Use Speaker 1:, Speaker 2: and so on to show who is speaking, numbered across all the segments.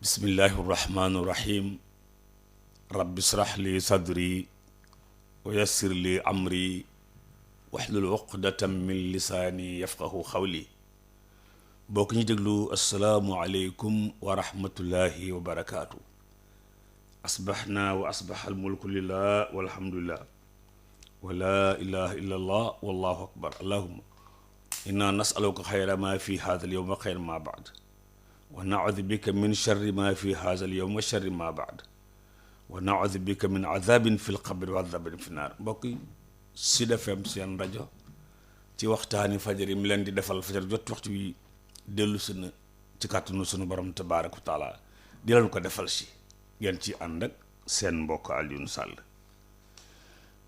Speaker 1: bismillahi irrahmani irrahim rabbi israh li sadri wa yassir li amri wahlul uqdatan min lisaani yafqahu xawli bokk ñu déglu assalaamu aleykum wa rahmatullahi wa barakaatu. asbaxna wa asbaxa almulku lillah walhamdulillah wa la ilaha illa allah wallahu akbar allahumma inna nasaluka xayra ma fi hada al yowm wa xayra ma baad wa naudu bika min charri ma fi hada al yowm wa charri ma baad wa naudu bika min adabin fi lqabri wa adabin fi naar. mbokk yi Sud FM seen rajo ci waxtaani fajar yi mu leen di defal fajar jot waxtu wi dellu sunu ci kàttanu sunu borom tabaaraka wa taala di leen ko defal si ngeen ci ànd ak seen mbokk Alioune Sall.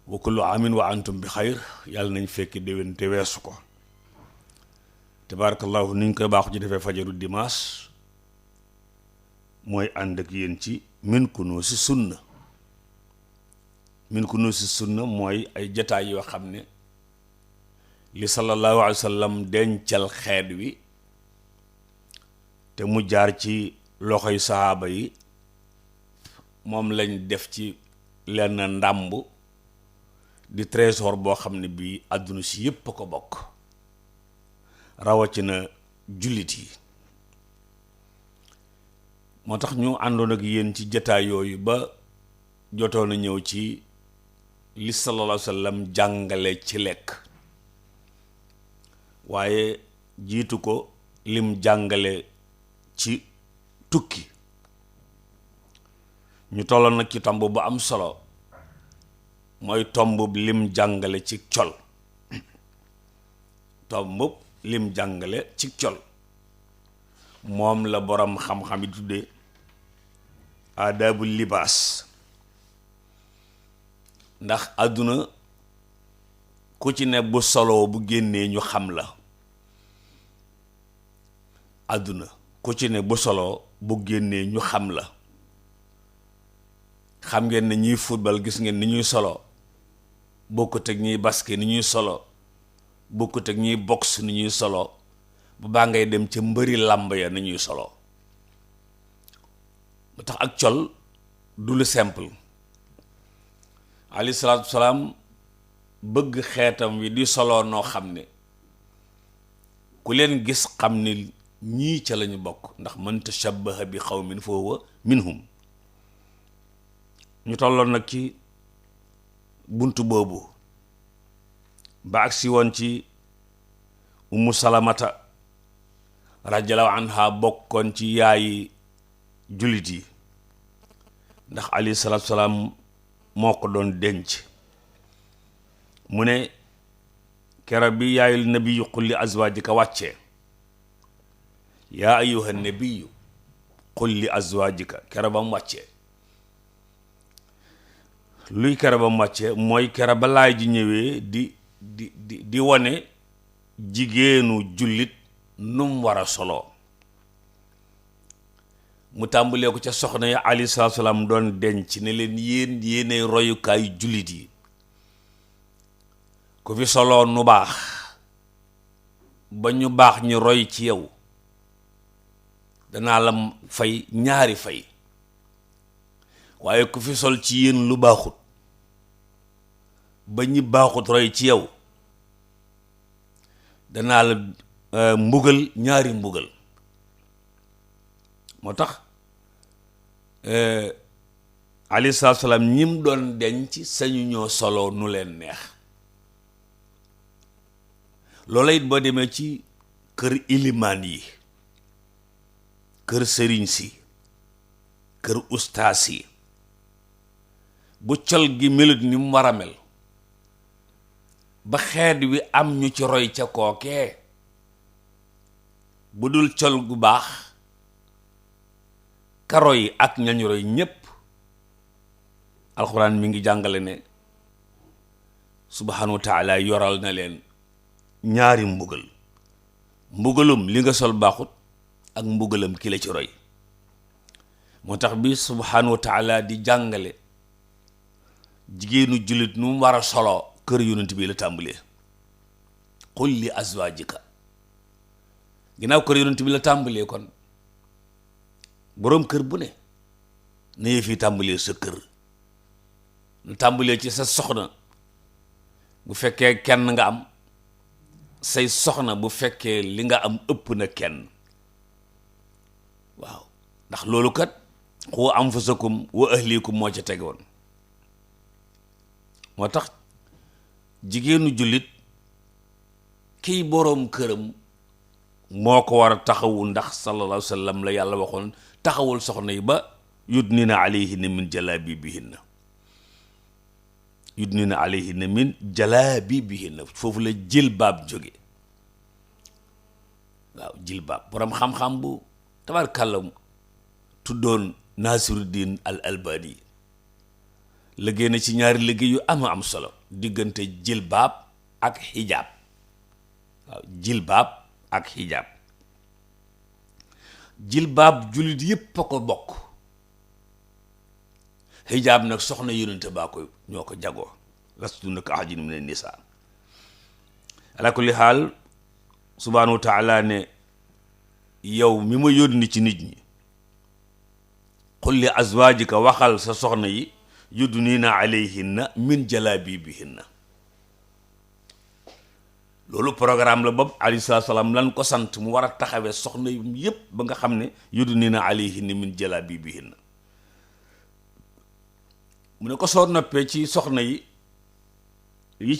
Speaker 1: wa kullu amin wa antum bi xayr, yàlla nañ fekki déwén te weesu ko tabaarakallahu. ni ñu koy baaxu ci defee fajaru dimanche mooy ànd ak yéen ci min kunuusi sunna. min kunuusi sunna mooy ay jataay yoo xam ne li sallallahu alayhi wa sallam dencal xeet wi te mu jaar ci loxoy sahaaba yi, moom lañ def ci lenn ndàmb di trésor boo xam ne bii àdduna si yépp a ko bokk, rawatina jullit yi. moo tax ñu àndoon ak yéen ci jataay yooyu ba jotoon a ñëw ci li sallallahu alayhi wa sallam jàngale ci lekk, waaye jiitu ko lim jàngale ci tukki. ñu tolloon nag ci tomb bu am solo, mooy tomb lim jàngale ci col. tomb lim jàngale ci col moom la borom xam-xam yi tuddee aadaabul libaas. ndax àdduna ku ci ne bu soloo bu génnee ñu xam la. àdduna ku ci ne bu soloo bu génnee ñu xam la. xam ngeen ne ñiy football gis ngeen ni ñuy solo bokkut ak ñiy basket ni ñuy solo, bokkut ak ñiy boxe ni ñuy solo, bu baa ngay dem ca mbëri làmb ya ni ñuy solo. ba tax ak col du lu simple. alayhi salaatu wasalaam bëgg xeetam wi di solo noo xam ne ku leen gis xam ne ñii ca lañu bokk, ndax man tashabbaha bi qawmin fa huwa minhum. ñu tolloon nag ci buntu boobu ba agsi woon ci ummu salamata radiyallahu anha, bokkoon ci yaayi jullit yi, ndax alayhi salaatu salaam moo ko doon denc. mu ne kera bi yaayul nabiyu qul li azwaajika wàccee, yaa ayyuha nabiyu qul li azwaajika, kera ba mu wàccee. luy kera ba mu wàccee mooy kera ba laay ji ñëwee di wane jigéenu jullit num war a solo. mu tàmbalee ko ca soxna ya alayhi salaatu salaam doon denc ne leen yéenay royukaayu jullit yi. ku fi soloo nu baax ba ñu baax ñu roy ci yow, danaa la fay ñaari fay. waaye ku fi sol ci yéen lu baaxut ba ñi baaxut roy ci yow, danaa la mbugal ñaari mbugal. moo tax alayhi salaatu salaam ñim doon denc sañu ñoo solo nu leen neex. loola it boo demee ci kër ilimaan yi, kër sëriñ si, kër ustaas yi, bu col gi melut ni mu war a mel ba xeet wi am ñu ci roy ca kookee, bu dul col gu baax ka roy ak ñañu roy ñépp, alxuraan mi ngi jàngale ne subhaanahu wa taala yoral na leen ñaari mbugal. mbugalum li nga sol baaxut ak mbugalam ki la ci roy. moo tax bi subhaanahu wa taala di jàngale jigéenu jullit nu mu war a solo, kër yonent bi la tàmbalee. qul li azwaajika, ginnaaw kër yonent bi la tàmbalee kon boroom kër bu ne na yëf yi tàmbalee sa kër, na tàmbalee ci sa soxna bu fekkee kenn nga am, say soxna bu fekkee li nga am ëpp na kenn. waaw ndax loolu kat qu anfusakum wa ahlikum moo ca tegoon. moo tax jigéenu jullit kiy boroom këram moo ko war a taxawu, ndax sallallahu alayhi wa sallam la yàlla waxoon taxawul soxna yi ba yudnina alayhinna min jalabibihinna, yudnina alayhinna min jalabibihinna, foofu la jilbaab jóge. waaw jilbaab borom xam-xam bu tabarkàlla tuddoon Nasiruddin al Albani liggéey na ci ñaari liggéey yu am solo diggante jilbaab ak xijaab. waaw jilbaab ak xijaab. jilbaab jullit yépp a ko bokk, xijaab nag soxna yonente baa ko ñoo ko jagoo, lastunna ka ahadin mina nisaa. ala kulli xaal subhaanahu wa taala ne yow mi ma yónni ci nit ñi, qul li azwaajika waxal sa soxna yi yudniina alayhinna min jalaabibihinna. loolu programme la boobu alayhi salaam lan ko sant mu war a taxawee soxna yépp ba nga xam ne yudniina alayhinna min jalaabibihinna. mu ne ko soo noppee ci soxna yi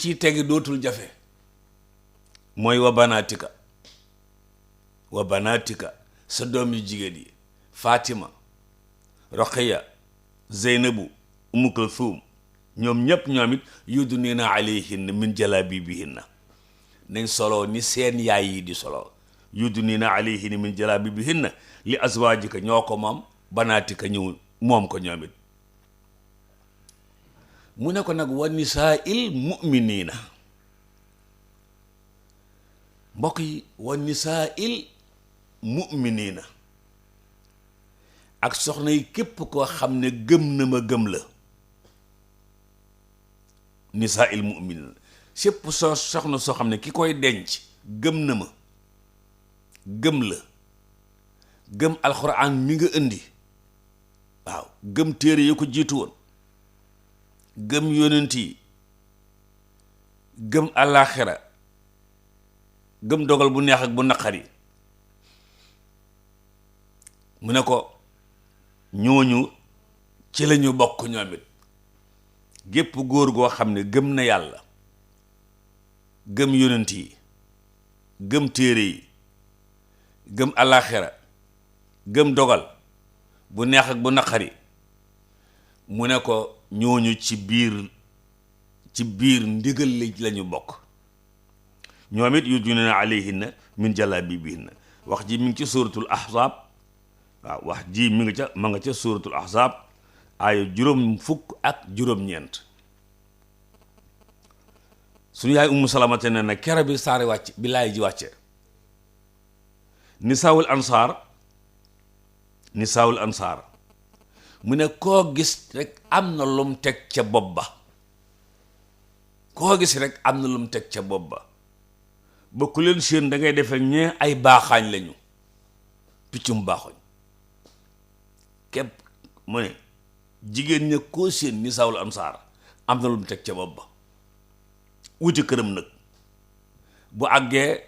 Speaker 1: ciy tegi dootul jafe, mooy wa banaatika sa doom yu jigéen yi Fatima, Roqiya, Zeynabu, Umu Kulthum, ñoom ñépp ñoom it yudniina alayhinna min jalaabibihinna, nañ solo ni seen yaay yi di solo. yudniina alayhinna min jalaabibihinna li azwaajika ñoo ko moom, banaatika ñëw moom ko ñoom it. mu ne ko nag wa nisaa'il mu'miniina, mbokk yi, wa nisaa'il mu'miniina, ak soxna yi képp koo xam ne gëm na ma gëm la. nisaa'il mu'miniina, sépp soo soxna soo xam ne ki koy denc gëm na ma, gëm la, gëm alxuraan mi nga indi, waaw, gëm téere yi ko jiitu woon, gëm yonent yi, gëm àllaaxira, gëm dogal bu neex ak bu naqari. mu ne ko ñooñu ci lañu bokk ñoom it. gépp góor goo xam ne gëm na yàlla, gëm yonent yi, gëm téere yi, gëm àllaaxira, gëm dogal bu neex ak bu naqari, mu ne ko ñooñu ci biir ndigal li lañu bokk. ñoom it yudniina alayhinna min jalaabibihinna. wax ji mi ngi ci suuratul ahzaab. waaw wax ji mi ngi ca ma nga ca suuratul ahzaab aaya juróom-ñeent. suñu yaay Ummu Salamata ne na kere bi saari wàcc bi laay ji wàcce, nisaawul ansaar mu ne koo gis rek am na lum teg ca bopp ba, koo gis rek am na lum teg ca bopp ba. ba ku leen seen da ngay defee ñee ay baaxaañ lañu, piccum baaxoñ képp. mu ne jigéen ña koo seen nisaawul ansaar am na lu mu teg ca bopp ba. wuti këram nag bu àggee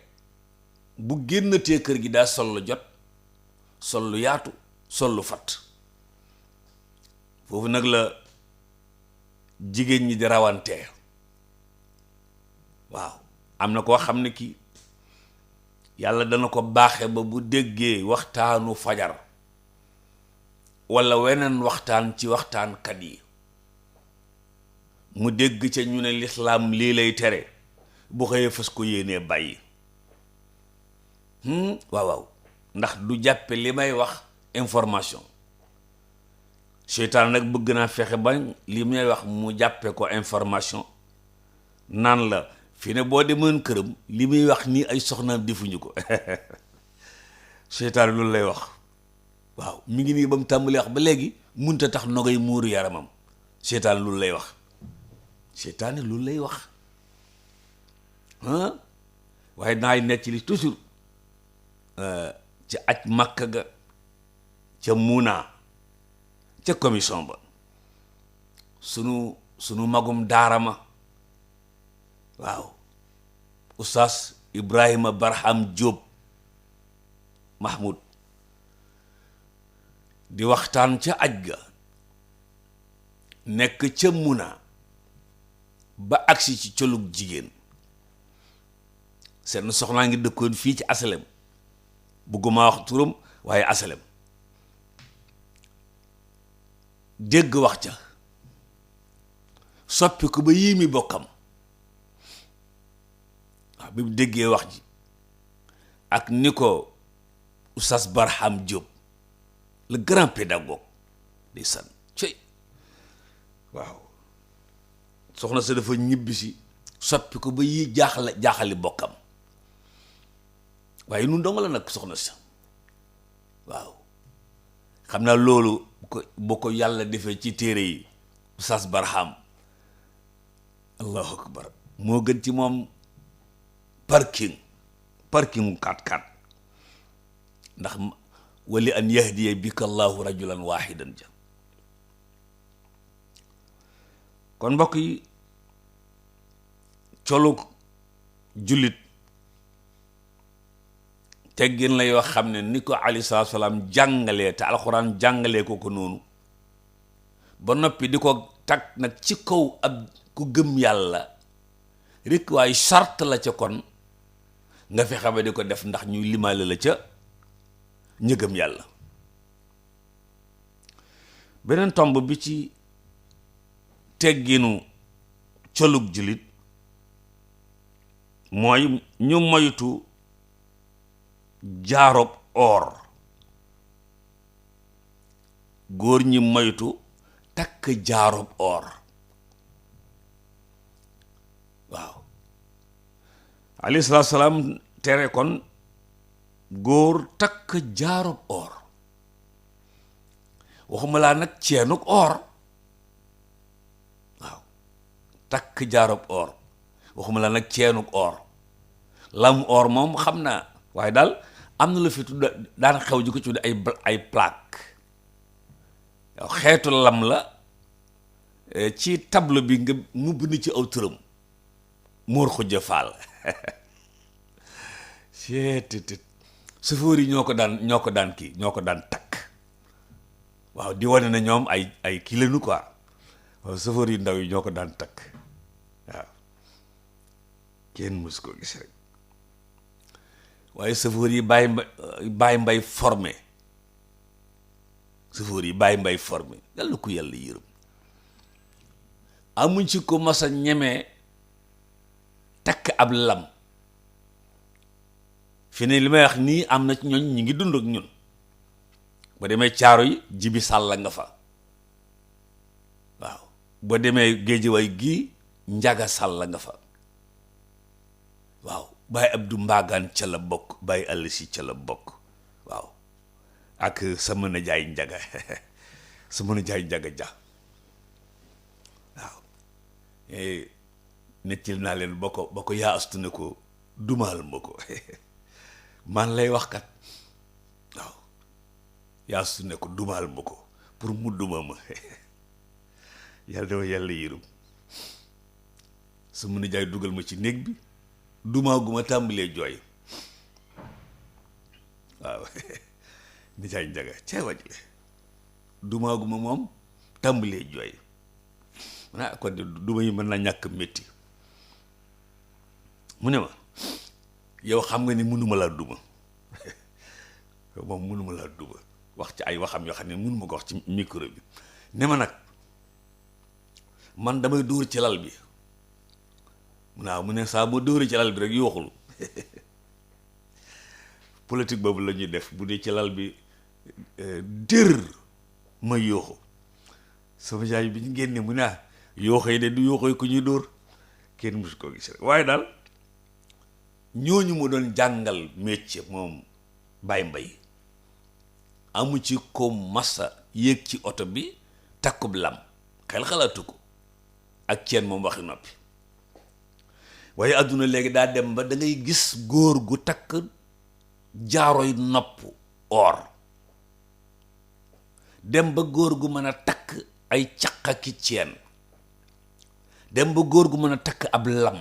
Speaker 1: bu génnatee kër gi daa sol lu jot, sol lu yaatu, sol lu fat. foofu nag la jigéen ñi di rawantee. waaw am na koo xam ne kii yàlla dana ko baaxe ba bu déggee waxtaanu fajar walla weneen waxtaan ci waxtaankat yi, mu dégg ca ñu ne lislaam lii lay tere, bu xëyee fas ko yéenee bàyyi. waaw ndax du jàppe li may wax information. seytaan nag bëgg naa fexe ba li may wax mu jàppe ko information. naan la fi ne boo demoon këram li muy wax nii ay soxnaam defuñu ko. seytaan loolu lay wax. waaw mi ngi nii ba mu tàmbali wax ba léegi munta tax nogay muuru yaramam. seytaan loolu lay wax. seytaane loolu lay wax. waaye naay nekk ci li toujours ci aj Makka ga ca Muna ca commission ba sunu magum daara ma waaw oustaz Ibrahima Barham Diop Mahmoud di waxtaan ca aj ga nekk ca Muna ba agsi ci colug jigéen seen soxnaa ngi dëkkoon fii ci asalem bugguma wax turam waaye asalem dégg wax ca soppi ko ba yii mi bokkam waaw bi mu déggee wax ji ak ni ko oustaz Barham Diop le grand pédagogue di san cey waaw soxna sa dafa ñibbisi soppi ko ba yii jaaxali bokkam waaye nun dong la nag soxna sa waaw xam naa loolu bu ko yàlla defee ci téere yi oustaz Barham allahu akbar moo gën ci moom parking 4x4 ndax wali an yahdiya bika allahu rajulan wahidan ja kon mbokk yi colu jullit teggin la yoo xam ne ni ko alayhi salaatu salaam jàngalee te alxuraan jàngalee ko noonu ba noppi di ko tag nag ci kaw ab ku gëm yàlla rekk waaye sart la ca kon nga fexe ba di ko def ndax ñuy limaale la ca ña gëm yàlla. beneen tomb bi ci tegginu colug jullit mooy ñu moytu jaarob or góor ñi moytu takk jaarob or waaw alayhi salaatu salaam tere kon góor takk jaarob or waxuma laa nag ceenug or waaw takk jaarob or waxuma laa nag ceenug or lam or moom xam naa waaye daal am na lu fi tudd daan xew ji ko tudd ay plaque yow xeetu lam la ci tableau bi nga mu bind ci aw turam Mor Khoudia Fall seetit sëfoor yi ñoo ko daan takk waaw di wane na ñoom ay kii lañu quoi waaw sëfoor yu ndaw yi ñoo ko daan takk waaw kenn mës ko gis rek waaye sëfoor yi bàyyi mbay formé sëfoor yi bàyyi mbay formé yàlla na ko yàlla yërëm amuñ ci ko mas a ñemee takk ab lam fi ne li may wax nii am na ci ñooñ ñi ngi dund ak ñun ba demee caaro yi jibi sàll nga fa waaw boo demee géejiwaay gii njaga sàll nga fa waaw Baye Abdou Mbagaan ca la bokk Baye Allasi ca la bokk waaw ak sama na jaay njaga sama na jaay njaga ja waaw nettil naa leen ba ko yaa astu ne ko dumaal ma ko man lay wax kat waaw yaa astu ne ko dumaal ma ko pour mu duma ma yàlla dama yàlla yërëm sama na jaay dugal ma ci néeg bi dumaa gu ma tàmbalee jooy waaw nijaay njaga ceewaj le dumaa gu ma moom tàmbalee jooy man kon de duma yi mën na ñàkk métti mu ne ma yow xam nga ni mënuma laa duma moom mënuma laa duma wax ci ay waxam yoo xam ne mënuma ko wax ci micro bi ne ma nag man damay dóor ci lal bi waaw mu ne saa boo dóoree ci lal bi rek yooxul politique boobu la ñuy def bu dee ci lal bi dër ma yooxu sama jaay bi ñu génne mu ne yooxo yi de du yooxo yi ku ñuy dóor kenn musu ko gis rek waaye daal ñooñu mu doon jàngal métier moom Baye Mbay amu ci ko massa yéeg ci oto bi takkub lam xel xalaatu ko ak ceen moom waxi noppi waaye àdduna léegi daa dem ba da ngay gis góor gu takk jaaroy nopp or dem ba góor gu mën a takk ay caq ki ceen, dem ba góor gu mën a takk ab lam,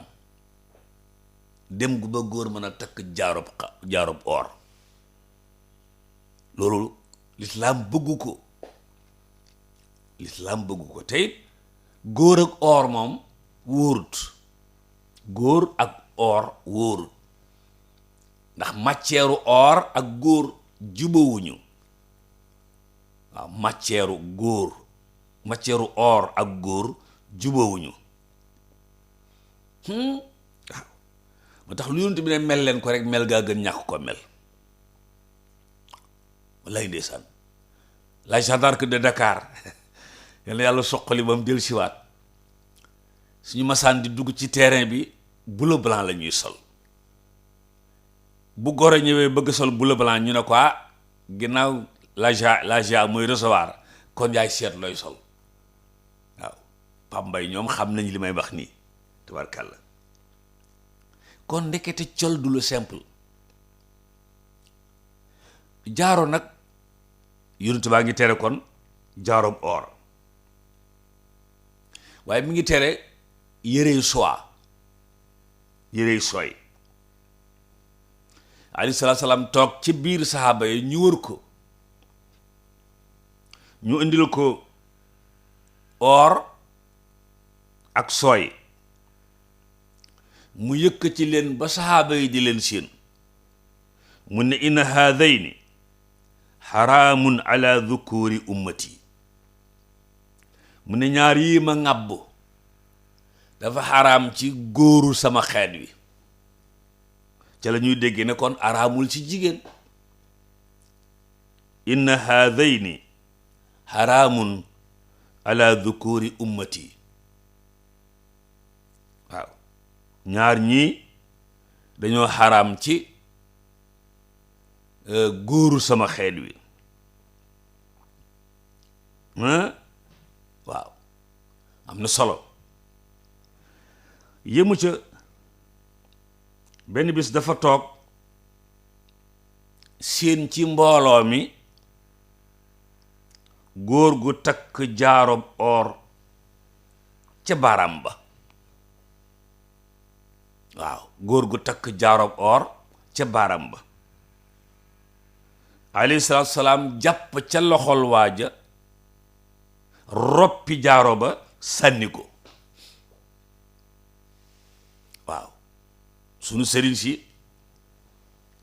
Speaker 1: dem gu ba góor mën a takk jaaroob or. loolu lislaam bëggu ko, lislaam bëggu ko. tey góor ak or moom wóorut, góor ak or wóorut, ndax matière or ak góor jubawuñu. waaw matière or ak góor jubawuñu. waaw moo tax lu yonent bi ne mel leen ko rek mel gaa gën ñàkk ko mel. wallaay ndeysaan la Jeanne d'Arc de Dakar yal na yàlla soqali ba mu del siwaat, suñu masaan di dugg ci terrain bi bleu blanc la ñuy sol. bu gore ñëwee bëgg sol bleu blanc ñu ne ko ginnaaw la ja mooy recevoir, kon yaay seet looy sol. waaw Pambay ñoom xam nañ li may wax nii tabarkàlla. kon ndekete col du lu simple. jaaro nag yonent baa ngi tere kon jaaroom or, waaye mi ngi tere yërey soy. alayhi salaatu salaam toog ci biir saxaaba yi ñu wër ko, ñu indil ko or ak sooy, mu yëkkati leen ba saxaaba yi di leen séen, mu ne inna haadayni xaraamun ala dhukuri ummati. mu ne ñaar yii ma ŋàbb dafa xaraam ci góoru sama xeet wi. ca la ñuy déggee ne kon araamul ci jigéen. inna haadayni xaraamun ala dhukuri ummati. waaw ñaar ñii dañoo xaraam ci góoru sama xeet wi. waaw am na solo. yëmu ca, benn bis dafa toog seen ci mbooloo mi góor gu takk jaarob or ca baaraam ba. waaw góor gu takk jaarob or ca baaraam ba. alayhi salaatu salaam jàpp ca loxol waaja, roppi jaaro ba sànni ko. waaw sunu sëriñ si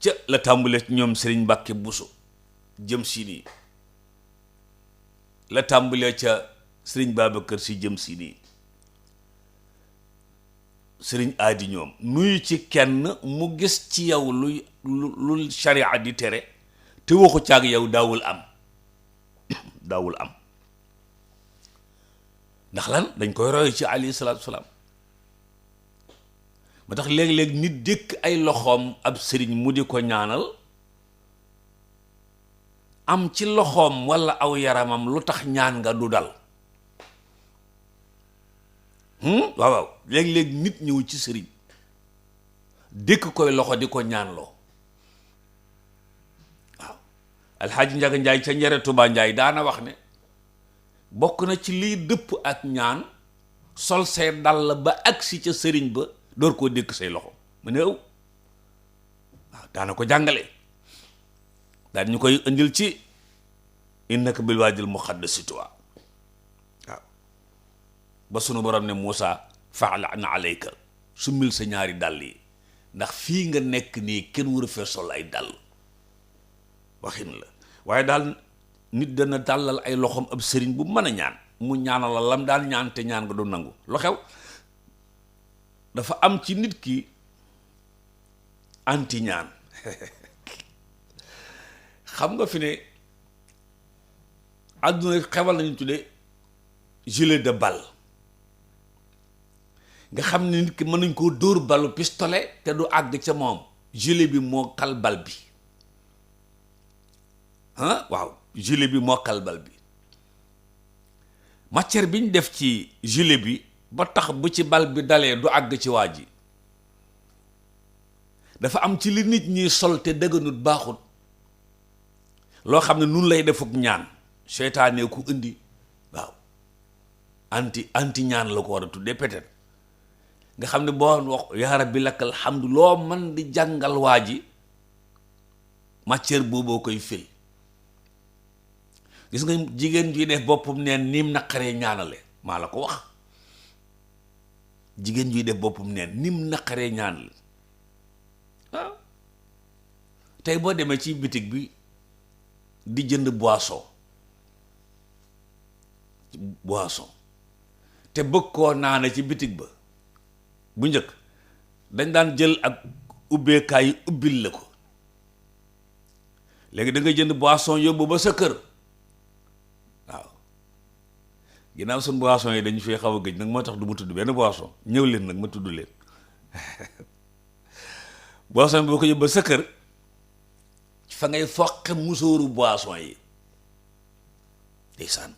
Speaker 1: ca la tàmbulee ci ñoom sëriñ Mbàkke Buso jëm si nii, la tàmbulee ca sëriñ Babacar Si jëm si nii, sëriñ aadi ñoom nuyu ci kenn mu gis ci yow lu sharia di tere te waxu caag yow daawul am ndax lan dañ koy roy ci alayhi salaatu salaam. moo tax léeg-léeg nit dékk ay loxoom ab sëriñ mu di ko ñaanal, am ci loxoom walla aw yaramam lu tax ñaan nga du dal. waaw léeg-léeg nit ñëw ci sëriñ dékk koy loxo di ko ñaanloo. waaw alxaaji Njaga Njaay ca njare Tuubaa Njaay daana wax ne bokk na ci liy dëpp ak ñaan sol say dàll ba agsi ca sëriñ ba door koo dékk say loxo mu ne waaw daana ko jàngale, daan ñu koy indil ci innaka bil waadil muqaddasi tuwa. waaw ba sunu borom ne Muusa fa'lan alayka, summil sa ñaari dàll yi ndax fii nga nekk nii kenn waru fee sol ay dàll. waxin la waaye daal nit dana dàllal ay loxoom ab sëriñ bu mën a ñaan, mu ñaanal la lam daan ñaan te ñaan nga du nangu. lu xew dafa am ci nit ki anti ñaan. xam nga fi ne àdduna xewal nañu tudde gilet de balle, nga xam ne nit ki mën nañ koo dóor balu pistolet te du àgg ca moom, gilet bi moo kal bal bi. waaw gilet bi moo kal bal bi. matière bi ñu def ci gilet bi ba tax bu ci bal bi dalee du àgg ci waa ji, dafa am ci li nit ñi sol te dëgganut baaxut loo xam ne nun lay defuk ñaan. seytaane ku indi. waaw anti ñaan la ko war a tuddee peut-être nga xam ne boo wax yaa rabbi lakkal hamdu loo mën di jàngal waa ji matière booboo koy fil. gis nga jigéen ji def boppam neen nim naqaree ñaanale maa la ko wax. jigéen juy def boppam neen nim naqaree ñaanale waaw tey boo demee ci bitig bi di jënd boisson te bëgg koo naane ci bitig ba bu njëkk dañ daan jël ak ubbeekaay yi ubbil la ko. léegi da nga jënd boisson yóbbu ba sa kër waaw ginnaaw suñ boisson yi dañu fee xaw a gëj nag moo tax du mu tudd benn boisson ñëw leen nag ma tudd leen boisson bi boo ko yóbbu ba sa kër fa ngay foqe musóoru boisson yi ndeysaan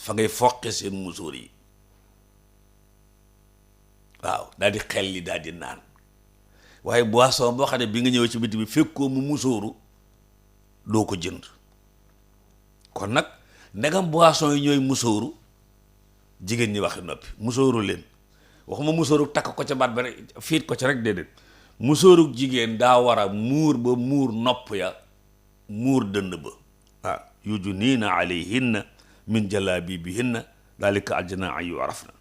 Speaker 1: fa ngay foqe seen musóor yi waaw daal di xel li daal di naan. waaye boisson boo xam ne bi nga ñëwee ci biti bi fekkoo mu musóoru doo ko jënd. kon nag ndegam boisson yi ñooy musóoru jigéen ñi waxi noppi musóoru leen waxuma musóoru takk ko ca baat ba rek fiit ko ca rek déedéet musóoru jigéen daa war a muur ba muur nopp ya muur dënn ba waaw yudniina alayhinna min jalaabibihinna dalika adnaa an yu'rafna.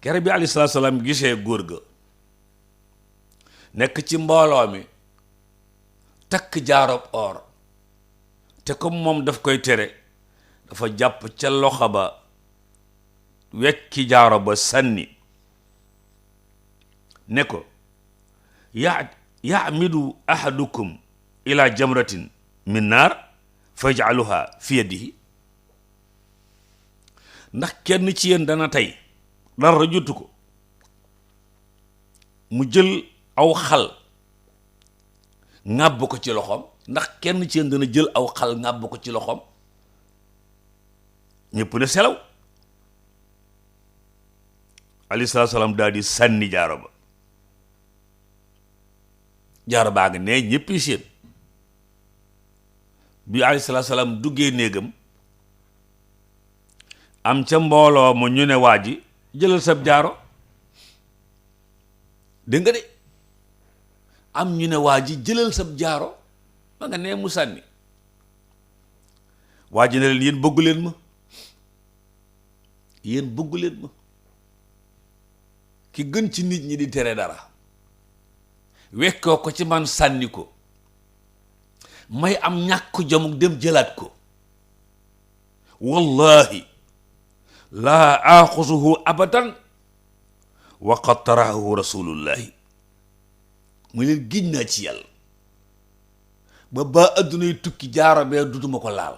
Speaker 1: kere bi alayhi salaatu salaam gisee góor ga nekk ci mbooloo mi takk jaaroob or te comme moom daf koy tere dafa jàpp ca loxo ba wekki jaaro ba sànni ne ko yaamidu ahadukum ila jamratin min naar fa yaj'aluha fi yadihi. ndax kenn ci yéen dana tey dara jotu ko mu jël aw xal ŋàbb ko ci loxoom. ndax kenn ci yéen dana jël aw xal ŋàbb ko ci loxoom. ñëpp ne selaw. alayhi salaatu salaam daal di sànni jaaro baa nga ne ñëpp seen bi alayhi salaatu salaam duggee néegam am ca mbooloo ma ñu ne waa ji jëlal sab jaaro. dégg nga de am ñu ne waa ji jëlal sab jaaro ma nga nee mu sànni. waa ji ne leen yéen bëggu leen ma ki gën ci nit ñi di tere dara wekkoo ko ci man sànni ko may am ñàkk jomuk dem jëlaat ko wallahi laa aaxusuhu abadan wa qad tarahu rasulullahi mu leen giñ naa ci yàlla ba addunay tukki jaaro bee dutuma ko laal.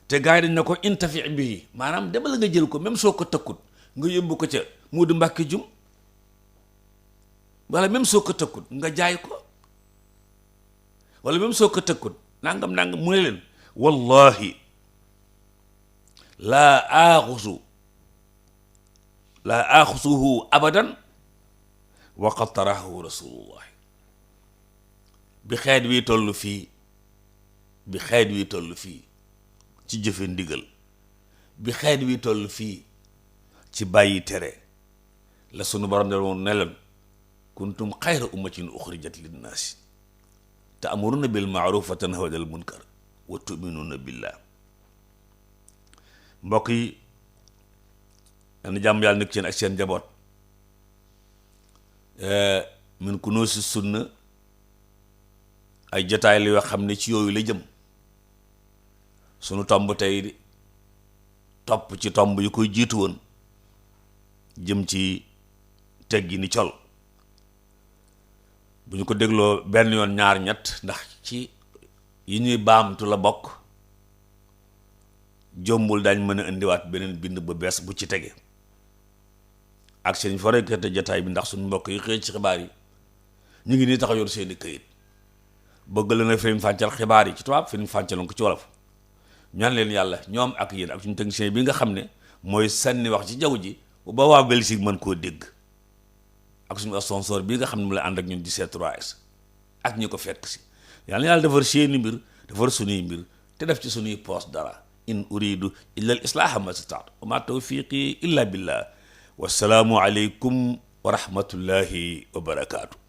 Speaker 1: te gars yi dañ ne ko intafi bii maanaam demal nga jël ko même soo ko tëkkut nga yóbbu ko ca Moodu Mbàkke jum wala même soo ko tëkkut nga jaay ko wala même soo ko tëkkut nangam mu ne leen wallahi laa aaxusuhu abadan wa qad tarahu rasulullah. bi xeet wi toll fii ci jëfe ndigal bi xeet wi toll fii ci bàyyi tere la sunu borom de woon ne leen kuntum xayra ummatin uxrijat linnaasi ta'muruna bil ma'ruf wa tanhawna anil munkar wa tu'minuna billah. mbokk yi dana jàmm yàlla nekk seen ak seen njaboot. min Kunûz Sunna ay jotaay la yoo xam ne ci yooyu la jëm. sunu tomb tey topp ci tomb yu koy jiitu woon jëm ci teggi ni col. bu ñu ko dégloo benn yoon ñaar ñett ndax ci yi ñuy baamtu la bokk jombul dañ mën a indiwaat beneen bind bu bees bu ci tege ak seen forekate jataay bi ndax suñu mbokk yi xëy ci xibaar yi ñu ngi nii tax a yor seeni këyit bëgg la na firim fàncal xibaar yi ci tubaab firim fàncaloon ko ci wolof. ñaan leen yàlla ñoom ak yéen ak suñu technicien bi nga xam ne mooy sànni wax ci jaww ji ba waa Belgique mën koo dégg ak suñu sponsor bi nga xam ne mu la ànd ak ñun di C3S ak ñi ko fekk si yàlla defar seeni mbir defar sunuy mbir te def ci sunuy poos dara. in uridu illa al islaaha ma stataatu wa ma tawfiqi illa billah wassalaamu aleykum wa rahmatullahi wa barakaatu.